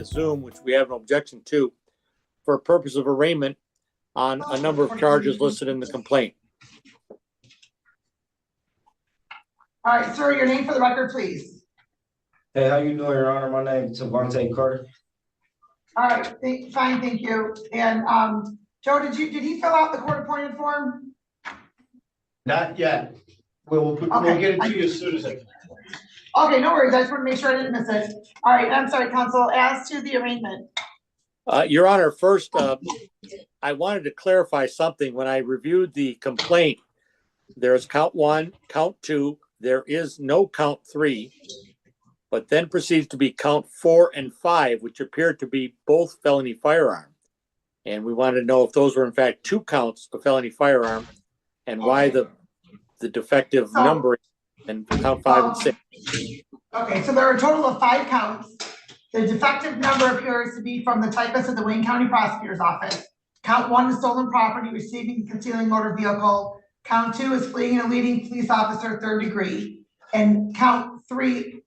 via Zoom, which we have no objection to, for a purpose of arraignment on a number of charges listed in the complaint. All right, sir, your name for the record, please. Hey, how you doing, Your Honor? My name is Disanto Carter. All right, fine, thank you. And Joe, did he fill out the court-appointed form? Not yet. We'll get it to you as soon as I can. Okay, no worries. I just want to make sure I didn't miss it. All right, I'm sorry, counsel. As to the arraignment. Your Honor, first, I wanted to clarify something. When I reviewed the complaint, there's count 1, count 2. There is no count 3, but then proceeds to be count 4 and 5, which appear to be both felony firearm. And we wanted to know if those were in fact 2 counts of felony firearm and why the defective numbering and count 5 and 6. Okay, so there are a total of 5 counts. The defective number appears to be from the typist of the Wayne County Prosecutor's Office. Count 1 is stolen property, receiving and concealing motor vehicle. Count 2 is fleeing and eluding police officer, 3rd degree. And count 3,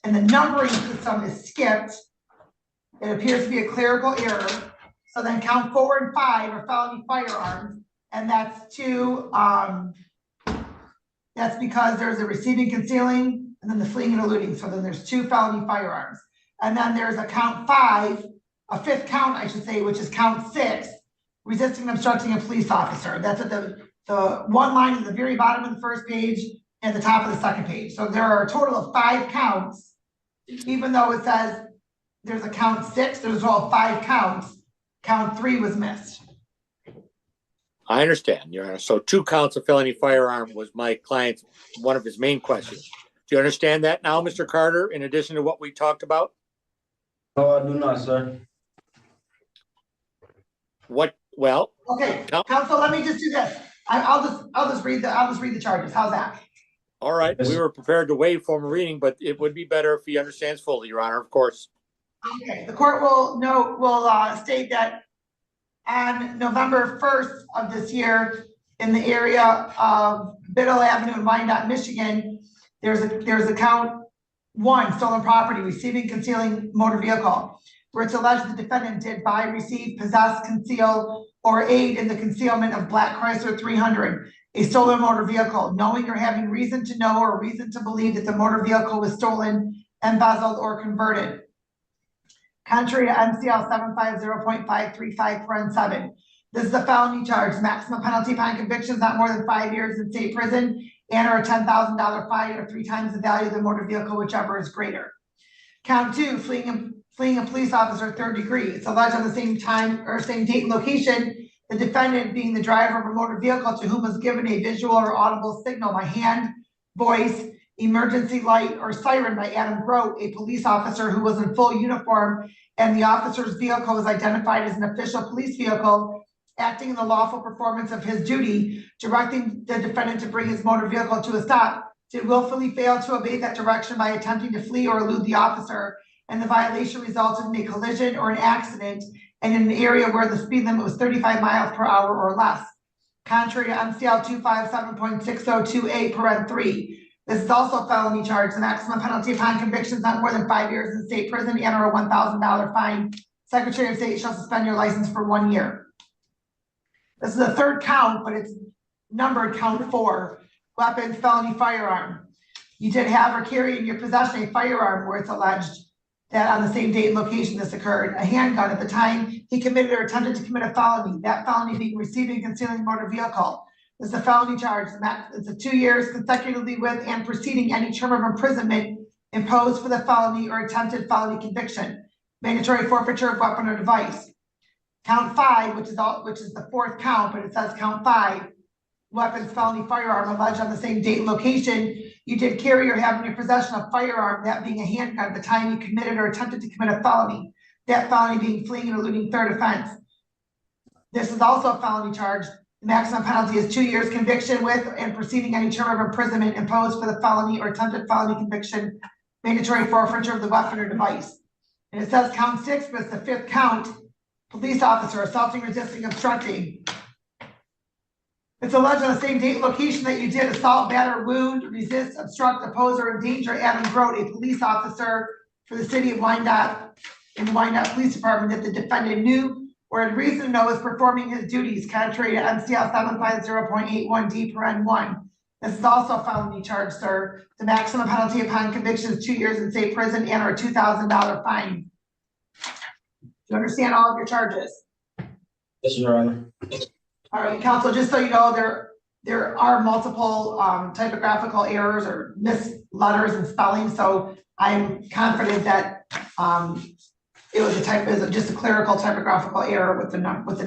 and the numbering system is skipped. It appears to be a clerical error. So then count 4 and 5 are felony firearms, and that's 2. That's because there's a receiving, concealing, and then the fleeing and eluding. So then there's 2 felony firearms. And then there's a count 5, a 5th count, I should say, which is count 6, resisting and obstructing a police officer. That's at the one line at the very bottom of the first page and the top of the second page. So there are a total of 5 counts, even though it says there's a count 6, there's all 5 counts. Count 3 was missed. I understand, Your Honor. So 2 counts of felony firearm was my client's, one of his main questions. Do you understand that now, Mr. Carter, in addition to what we talked about? No, I do not, sir. What, well. Okay, counsel, let me just do this. I'll just read the charges. How's that? All right, we were prepared to waive formal reading, but it would be better if he understands fully, Your Honor, of course. Okay, the court will state that on November 1st of this year, in the area of Biddle Avenue in Wyandotte, Michigan, there's a count 1, stolen property, receiving, concealing motor vehicle, where it's alleged the defendant did buy, receive, possess, conceal, or aid in the concealment of black Chrysler 300, a stolen motor vehicle, knowing or having reason to know or reason to believe that the motor vehicle was stolen, embezzled, or converted. Contrary to MCL 750.535(7). This is a felony charge. Maximum penalty upon convictions not more than 5 years in state prison and or a $10,000 fine or 3 times the value of the motor vehicle, whichever is greater. Count 2, fleeing a police officer, 3rd degree. It's alleged on the same time or same date and location, the defendant being the driver of a motor vehicle to whom was given a visual or audible signal by hand, voice, emergency light, or siren by Adam Grote, a police officer who was in full uniform, and the officer's vehicle was identified as an official police vehicle, acting in the lawful performance of his duty, directing the defendant to bring his motor vehicle to a stop, did willfully fail to obey that direction by attempting to flee or elude the officer, and the violation resulted in a collision or an accident, and in an area where the speed limit was 35 miles per hour or less. Contrary to MCL 257.602A(3). This is also a felony charge. The maximum penalty upon convictions not more than 5 years in state prison and or a $1,000 fine. Secretary of State shall suspend your license for 1 year. This is the 3rd count, but it's numbered count 4. Weapons, felony firearm. You did have or carry in your possession a firearm where it's alleged that on the same date and location this occurred. A handgun at the time he committed or attempted to commit a felony. That felony being receiving, concealing motor vehicle. This is a felony charge. It's a 2 years consecutively with and preceding any term of imprisonment imposed for the felony or attempted felony conviction. Mandatory forfeiture of weapon or device. Count 5, which is the 4th count, but it says count 5. Weapons, felony firearm alleged on the same date and location. You did carry or have in your possession a firearm, that being a handgun, at the time you committed or attempted to commit a felony. That felony being fleeing and eluding 3rd offense. This is also a felony charge. The maximum penalty is 2 years conviction with and preceding any term of imprisonment imposed for the felony or attempted felony conviction. Mandatory forfeiture of the weapon or device. And it says count 6, but it's the 5th count. Police officer assaulting, resisting, obstructing. It's alleged on the same date and location that you did assault, batter, wound, resist, obstruct, oppose, or endanger Adam Grote, a police officer for the city of Wyandotte, in the Wyandotte Police Department that the defendant knew or had reason to know is performing his duties contrary to MCL 750.81D(1). This is also a felony charge, sir. The maximum penalty upon conviction is 2 years in state prison and or a $2,000 fine. Do you understand all of your charges? Yes, Your Honor. All right, counsel, just so you know, there are multiple typographical errors or misletters and spelling, so I'm confident that it was just a clerical typographical error with the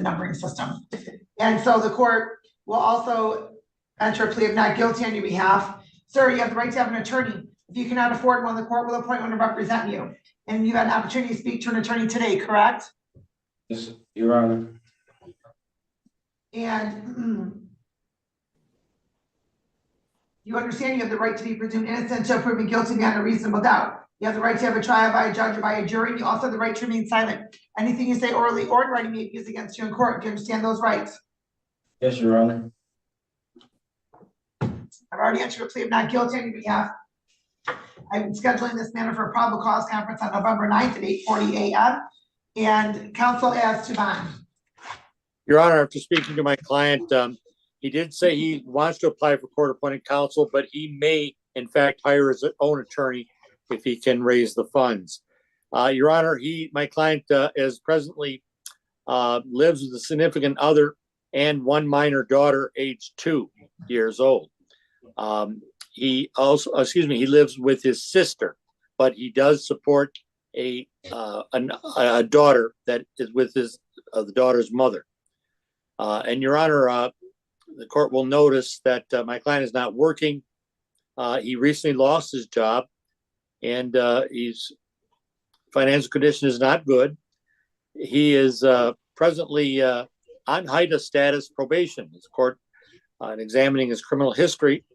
numbering system. And so the court will also enter a plea of not guilty on your behalf. Sir, you have the right to have an attorney. If you cannot afford one, the court will appoint one to represent you. And you had an opportunity to speak to an attorney today, correct? Yes, Your Honor. And you understand you have the right to be presumed innocent until proven guilty beyond a reasonable doubt. You have the right to have a trial by a judge or by a jury. You also have the right to remain silent. Anything you say orally or in writing may be used against you in court. Do you understand those rights? Yes, Your Honor. I've already entered a plea of not guilty on your behalf. I'm scheduling this matter for a probable cause conference on November 9th at 8:40 a.m. And counsel as to bond. Your Honor, after speaking to my client, he did say he wants to apply for court-appointed counsel, but he may, in fact, hire his own attorney if he can raise the funds. Your Honor, my client is presently lives with a significant other and one minor daughter, aged 2 years old. He lives with his sister, but he does support a daughter that is with the daughter's mother. And Your Honor, the court will notice that my client is not working. He recently lost his job, and his financial condition is not good. He is presently on HIDA status probation. This court, in examining his criminal history,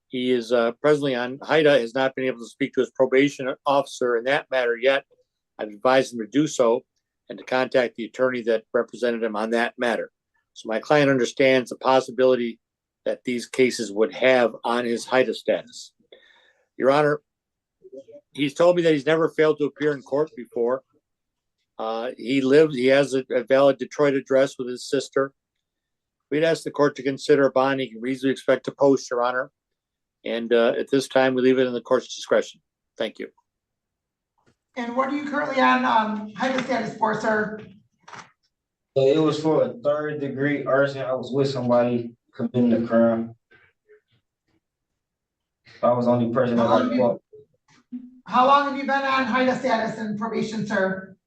he is presently on HIDA, has not been able to speak to his probation officer in that matter yet. I've advised him to do so and to contact the attorney that represented him on that matter. So my client understands the possibility that these cases would have on his HIDA status. Your Honor, he's told me that he's never failed to appear in court before. He has a valid Detroit address with his sister. We'd ask the court to consider a bond he can reasonably expect to post, Your Honor. And at this time, we leave it in the court's discretion. Thank you. And what are you currently on HIDA status for, sir? It was for a 3rd-degree arson. I was with somebody committing the crime. I was the only person that got caught. How long have you been on HIDA status and probation, sir?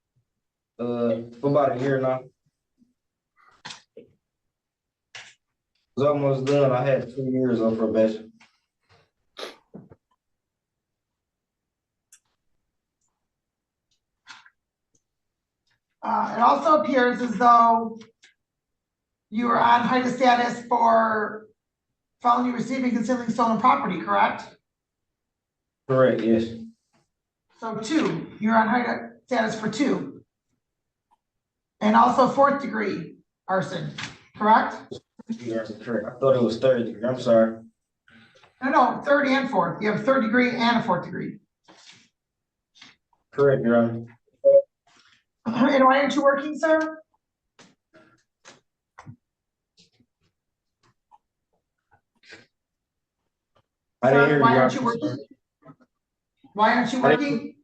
For about a year now. It was almost done. I had 2 years of probation. It also appears as though you were on HIDA status for felony receiving, concealing stolen property, correct? Correct, yes. So 2, you're on HIDA status for 2. And also 4th degree arson, correct? Correct. I thought it was 3rd degree. I'm sorry. No, 3rd and 4th. You have 3rd degree and a 4th degree. Correct, Your Honor. And why aren't you working, sir? I didn't hear why you. aren't you working? Why aren't you working?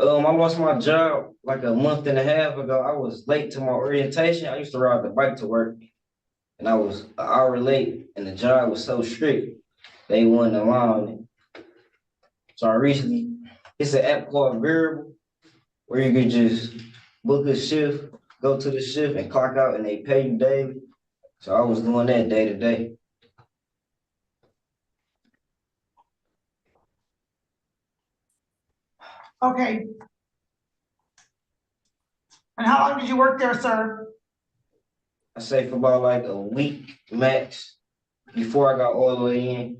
I lost my job like a month and a half ago. I was late to my orientation. I used to ride the bike to work, and I was an hour late, and the job was so strict, they wouldn't allow me. So I recently, it's an app called Variable, where you could just book a shift, go to the shift, and clock out, and they pay you daily. So I was doing that day to day. Okay. And how long did you work there, sir? I say for about like a week max before I got all the way in.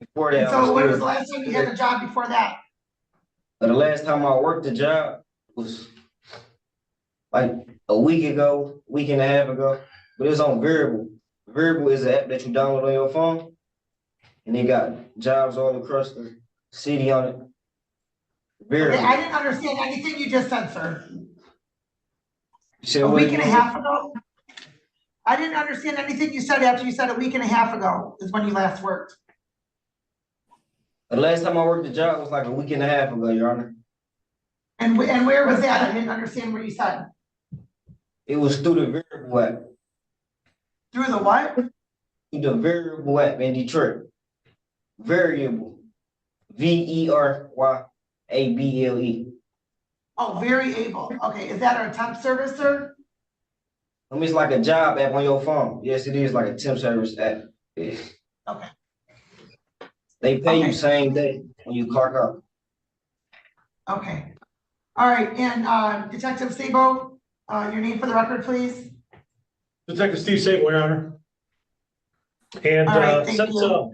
Before that, So when was the last time you had a job before that? the last time I worked the job was like a week ago, week and a half ago, but it was on Variable. Variable is an app that you download on your phone, and they got jobs all across the city on it. Very. Okay, I didn't understand anything you just said, sir. Say A what week and a again? half ago? I didn't understand anything you said after you said a week and a half ago is when you last worked. The last time I worked the job was like a week and a half ago, Your Honor. And where was that? I didn't understand what you said. It was through the variable app. Through the what? Through the variable app in Detroit. Variable. VERYABLE. Oh, very able. Okay, is that our temp service, sir? I mean, it's like a job app on your phone. Yes, it is like a temp service app. Yeah. Okay. They pay Okay. you same day when you clock out. Okay. All right, and Detective Sabo, your name for the record, please. Detective Steve Sable, Your Honor. And All right, thank you.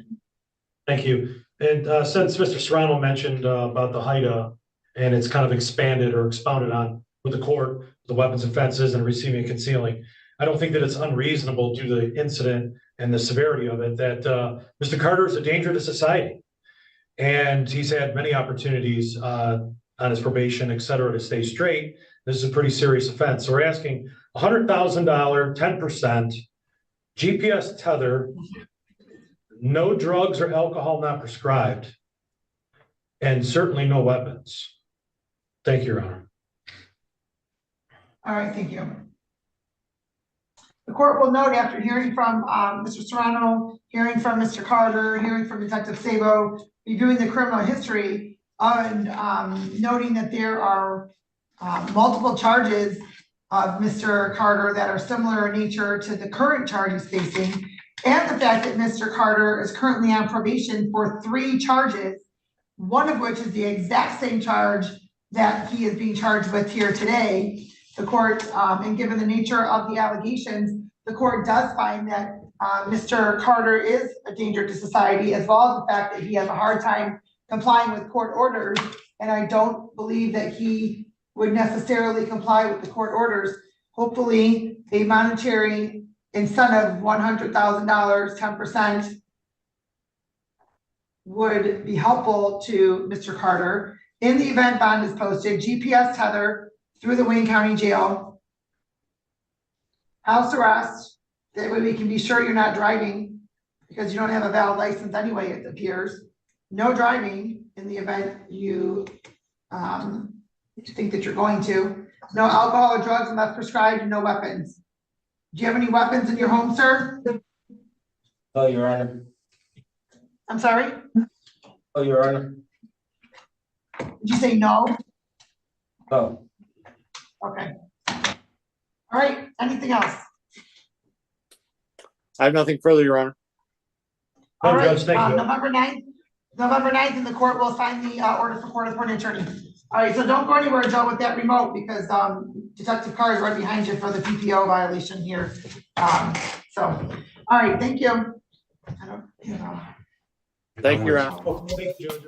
thank you. And since Mr. Serrano mentioned about the HIDA and it's kind of expanded or expounded on with the court, the weapons offenses and receiving and concealing, I don't think that it's unreasonable due to the incident and the severity of it that Mr. Carter is a danger to society. And he's had many opportunities on his probation, et cetera, to stay straight. This is a pretty serious offense. So we're asking $100,000, 10%, GPS tether, no drugs or alcohol not prescribed, and certainly no weapons. Thank you, Your Honor. All right, thank you. The court will note after hearing from Mr. Serrano, hearing from Mr. Carter, hearing from Detective Sabo, reviewing the criminal history, and noting that there are multiple charges of Mr. Carter that are similar in nature to the current charge he's facing, and the fact that Mr. Carter is currently on probation for 3 charges, one of which is the exact same charge that he is being charged with here today. The court, and given the nature of the allegations, the court does find that Mr. Carter is a danger to society, as well as the fact that he has a hard time complying with court orders. And I don't believe that he would necessarily comply with the court orders. Hopefully, a monetary incentive of $100,000, 10%, would be helpful to Mr. Carter. In the event bond is posted, GPS tether through the Wayne County Jail, house arrest, that way we can be sure you're not driving because you don't have a valid license anyway, it appears. No driving in the event you think that you're going to. No alcohol or drugs unless prescribed, and no weapons. Do you have any weapons in your home, sir? Oh, Your Honor. I'm sorry? Oh, Your Honor. Did you say no? Oh. Okay. All right, anything else? I have nothing further, Your Honor. No, All right, Judge, thank you. November 9th, and the court will sign the order for court appointed attorney. All right, so don't go anywhere, Joe, with that remote, because Detective Carr is right behind you for the PPO violation here. All right, thank you. I don't, Thank you, Your Honor. Oh, thank you, Judge.